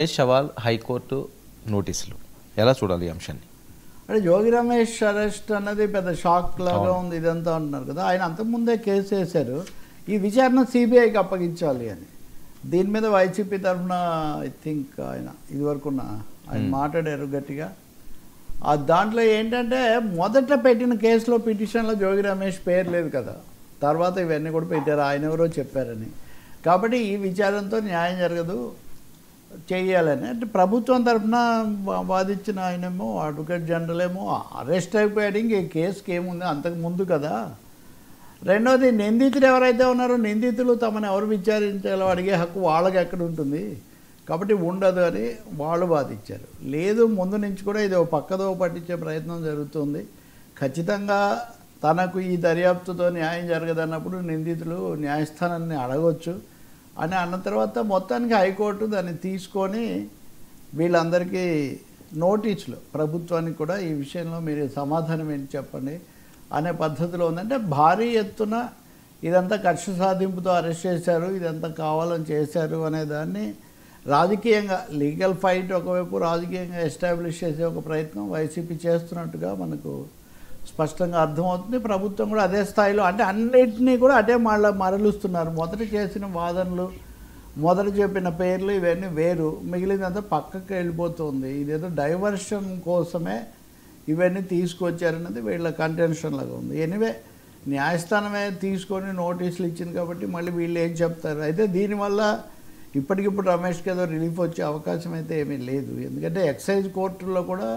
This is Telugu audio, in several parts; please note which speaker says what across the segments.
Speaker 1: షవాల్ హైకోర్టు నోటీసులు ఎలా చూడాలి ఈ అంశాన్ని?
Speaker 2: అంటే జోగి రమేష్ అరెస్ట్ అన్నది పెద్ద షాక్ లాగా ఉంది ఇదంతా అంటున్నారు కదా. ఆయన అంతకుముందే కేసు వేశారు, ఈ విచారణ సిబిఐకి అప్పగించాలి అని. దీని మీద వైసీపీ తరఫున ఐ థింక్ ఆయన ఇదివరకున్న ఆయన మాట్లాడారు గట్టిగా. ఆ దాంట్లో ఏంటంటే మొదట పెట్టిన కేసులో పిటిషన్లో జోగి రమేష్ పేరు లేదు కదా, తర్వాత ఇవన్నీ కూడా పెట్టారు, ఆయన ఎవరో చెప్పారని. కాబట్టి ఈ విచారణతో న్యాయం జరగదు, చేయాలని. అంటే ప్రభుత్వం తరఫున వాదించిన ఆయనేమో అడ్వకేట్ జనరల్ ఏమో అరెస్ట్ అయిపోయాడు, ఇంక కేసుకి ఏముంది అంతకు ముందు కదా. రెండోది, నిందితులు ఎవరైతే ఉన్నారో నిందితులు తమను ఎవరు విచారించాలో అడిగే హక్కు వాళ్ళకి ఎక్కడ ఉంటుంది, కాబట్టి ఉండదు అని వాళ్ళు వాదించారు. లేదు, ముందు నుంచి కూడా ఇది పక్కదో పట్టించే ప్రయత్నం జరుగుతుంది, ఖచ్చితంగా తనకు ఈ దర్యాప్తుతో న్యాయం జరగదన్నప్పుడు నిందితులు న్యాయస్థానాన్ని అడగవచ్చు అని అన్న తర్వాత మొత్తానికి హైకోర్టు దాన్ని తీసుకొని వీళ్ళందరికీ నోటీసులు, ప్రభుత్వానికి కూడా ఈ విషయంలో మీరు సమాధానం ఏంటి చెప్పండి అనే పద్ధతిలో ఉందంటే భారీ ఎత్తున ఇదంతా కక్ష సాధింపుతో అరెస్ట్ చేశారు, ఇదంతా కావాలని చేశారు అనే దాన్ని రాజకీయంగా లీగల్ ఫైట్ ఒకవైపు రాజకీయంగా ఎస్టాబ్లిష్ చేసే ఒక ప్రయత్నం వైసీపీ చేస్తున్నట్టుగా మనకు స్పష్టంగా అర్థమవుతుంది. ప్రభుత్వం కూడా అదే స్థాయిలో అంటే అన్నిటినీ కూడా అటే మరలుస్తున్నారు. మొదట చేసిన వాదనలు, మొదట చెప్పిన పేర్లు ఇవన్నీ వేరు, మిగిలినంతా పక్కకి వెళ్ళిపోతుంది. ఇదేదో డైవర్షన్ కోసమే ఇవన్నీ తీసుకొచ్చారన్నది వీళ్ళ కంటెన్షన్ లాగా ఉంది. ఎనివే న్యాయస్థానమే తీసుకొని నోటీసులు ఇచ్చింది కాబట్టి మళ్ళీ వీళ్ళు ఏం చెప్తారు. అయితే దీనివల్ల ఇప్పటికిప్పుడు రమేష్కి ఏదో రిలీఫ్ వచ్చే అవకాశం అయితే ఏమీ లేదు. ఎందుకంటే ఎక్సైజ్ కోర్టుల్లో కూడా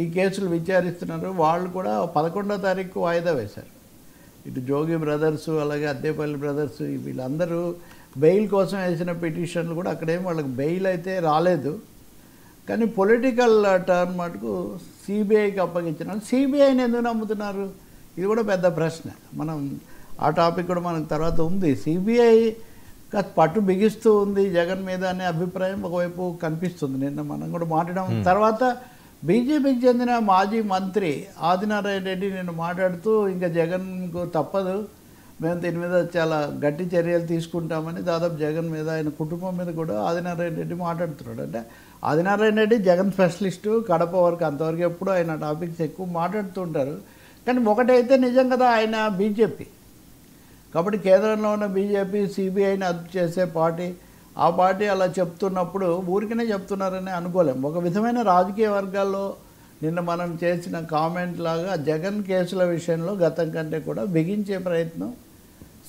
Speaker 2: ఈ కేసులు విచారిస్తున్నారు. వాళ్ళు కూడా 11వ తారీఖు వాయిదా వేశారు. ఇటు జోగి బ్రదర్సు అలాగే అద్దేపల్లి బ్రదర్సు వీళ్ళందరూ బెయిల్ కోసం వేసిన పిటిషన్లు కూడా అక్కడేం వాళ్ళకి బెయిల్ అయితే రాలేదు. కానీ పొలిటికల్ టర్న్ మటుకు సిబిఐకి అప్పగించినారు. సిబిఐని ఎందుకు నమ్ముతున్నారు, ఇది కూడా పెద్ద ప్రశ్న. మనం ఆ టాపిక్ కూడా మనకు తర్వాత ఉంది. సిబిఐ పట్టు బిగిస్తూ ఉంది జగన్ మీద అనే అభిప్రాయం ఒకవైపు కనిపిస్తుంది. నిన్న మనం కూడా మాట్లాడడం తర్వాత బీజేపీకి చెందిన మాజీ మంత్రి ఆదినారాయణ రెడ్డి నిన్ను మాట్లాడుతూ ఇంకా జగన్కు తప్పదు, మేము దీని మీద చాలా గట్టి చర్యలు తీసుకుంటామని దాదాపు జగన్ మీద ఆయన కుటుంబం మీద కూడా ఆదినారాయణ రెడ్డి మాట్లాడుతున్నాడు. అంటే ఆదినారాయణ రెడ్డి జగన్ స్పెషలిస్టు, కడప వరకు అంతవరకు ఎప్పుడు ఆయన టాపిక్స్ ఎక్కువ మాట్లాడుతుంటారు. కానీ ఒకటైతే నిజం కదా, ఆయన బీజేపీ కాబట్టి కేంద్రంలో ఉన్న బీజేపీ సిబిఐని అదుపు చేసే పార్టీ, ఆ పార్టీ అలా చెప్తున్నప్పుడు ఊరికనే చెప్తున్నారని అనుకోలేం. ఒక విధమైన రాజకీయ వర్గాల్లో నిన్న మనం చేసిన కామెంట్ లాగా జగన్ కేసుల విషయంలో గతం కంటే కూడా బిగించే ప్రయత్నం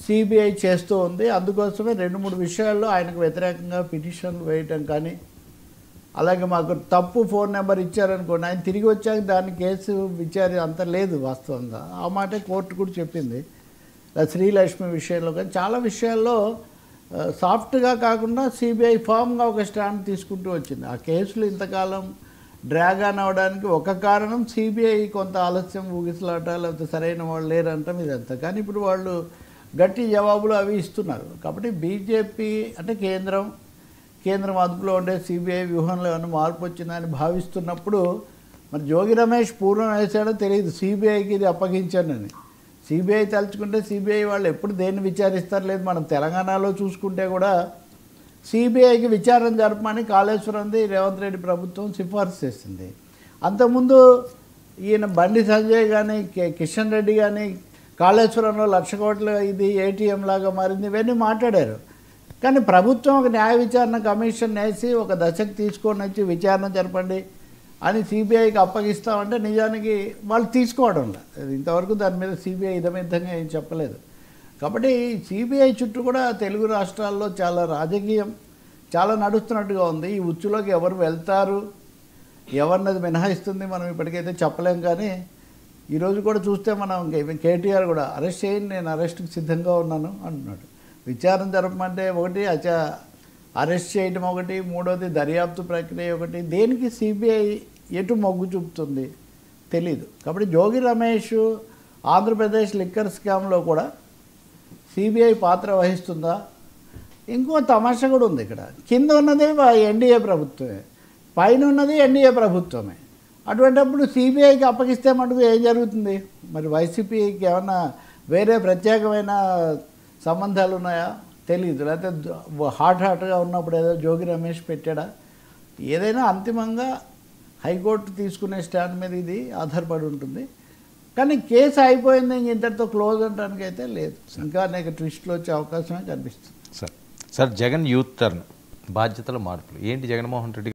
Speaker 2: సిబిఐ చేస్తూ ఉంది. అందుకోసమే 2-3 విషయాల్లో ఆయనకు వ్యతిరేకంగా పిటిషన్లు వేయటం కానీ, అలాగే మాకు తప్పు ఫోన్ నెంబర్ ఇచ్చారనుకోండి, ఆయన తిరిగి వచ్చాక దాన్ని కేసు విచారి అంత లేదు వాస్తవంగా. ఆ మాటే కోర్టు కూడా చెప్పింది. శ్రీలక్ష్మి విషయంలో కానీ చాలా విషయాల్లో సాఫ్ట్గా కాకుండా సిబిఐ ఫామ్గా ఒక స్టాండ్ తీసుకుంటూ వచ్చింది. ఆ కేసులు ఇంతకాలం డ్రాగ్ ఆన్ అవ్వడానికి ఒక కారణం సిబిఐ కొంత ఆలస్యం, ఊగిసలాట, లేకపోతే సరైన వాళ్ళు లేరంటాం ఇదంతా. కానీ ఇప్పుడు వాళ్ళు గట్టి జవాబులు అవి ఇస్తున్నారు. కాబట్టి బీజేపీ అంటే కేంద్రం అదుపులో ఉండే సిబిఐ వ్యూహంలో ఏమైనా మార్పు వచ్చిందని భావిస్తున్నప్పుడు మరి జోగి రమేష్ పూర్వం వేసాడో తెలియదు సిబిఐకి ఇది అప్పగించానని. సిబిఐ తలుచుకుంటే సిబిఐ వాళ్ళు ఎప్పుడు దేన్ని విచారిస్తారు, లేదు మనం తెలంగాణలో చూసుకుంటే కూడా సిబిఐకి విచారణ జరపమని కాళేశ్వరంది రేవంత్ రెడ్డి ప్రభుత్వం సిఫార్సు చేసింది. అంతకుముందు ఈయన బండి సంజయ్ కానీ కిషన్ రెడ్డి కానీ కాళేశ్వరంలో 1,00,000 కోట్ల ఇది ఏటీఎం లాగా మారింది ఇవన్నీ మాట్లాడారు. కానీ ప్రభుత్వం ఒక న్యాయ విచారణ కమిషన్ వేసి ఒక దశకు తీసుకొని వచ్చి విచారణ జరపండి అని సిబిఐకి అప్పగిస్తామంటే నిజానికి వాళ్ళు తీసుకోవడం లేదు. ఇంతవరకు దాని మీద సిబిఐ ఇదమిద్దంగా ఏం చెప్పలేదు. కాబట్టి సిబిఐ చుట్టూ కూడా తెలుగు రాష్ట్రాల్లో చాలా రాజకీయం చాలా నడుస్తున్నట్టుగా ఉంది. ఈ ఉచ్చులోకి ఎవరు వెళ్తారు, ఎవరినది మినహాయిస్తుంది మనం ఇప్పటికైతే చెప్పలేం. కానీ ఈరోజు కూడా చూస్తే మనం కేటీఆర్ కూడా అరెస్ట్ చేయండి, నేను అరెస్ట్కి సిద్ధంగా ఉన్నాను అంటున్నాడు. విచారణ జరపమంటే ఒకటి, అరెస్ట్ చేయడం ఒకటి, మూడోది దర్యాప్తు ప్రక్రియ ఒకటి. దేనికి సిబిఐ ఎటు మొగ్గు చూపుతుంది తెలీదు. కాబట్టి జోగి రమేష్ ఆంధ్రప్రదేశ్ లిక్కర్ స్కామ్లో కూడా సిబిఐ పాత్ర వహిస్తుందా? ఇంకో తమాషా కూడా ఉంది. ఇక్కడ కింద ఉన్నది ఎన్డీఏ ప్రభుత్వమే, పైన ఉన్నది ఎన్డీఏ ప్రభుత్వమే. అటువంటిప్పుడు సిబిఐకి అప్పగిస్తే మటుకు ఏం జరుగుతుంది? మరి వైసీపీకి ఏమన్నా వేరే ప్రత్యేకమైన సంబంధాలు ఉన్నాయా? తెలియదు. లేకపోతే హాట్గా ఉన్నప్పుడు ఏదో జోగి రమేష్ పెట్టాడా ఏదైనా అంతిమంగా హైకోర్టు తీసుకునే స్టాండ్ మీద ఇది ఆధారపడి ఉంటుంది. కానీ కేసు అయిపోయింది, ఇంక ఇంతటితో క్లోజ్ అనడానికి అయితే లేదు. ఇంకా అనేక ట్విస్టులు వచ్చే అవకాశమే కనిపిస్తుంది.
Speaker 1: సార్ జగన్ యూత్ టర్న్ బాధ్యతల మార్పులు ఏంటి జగన్మోహన్ రెడ్డి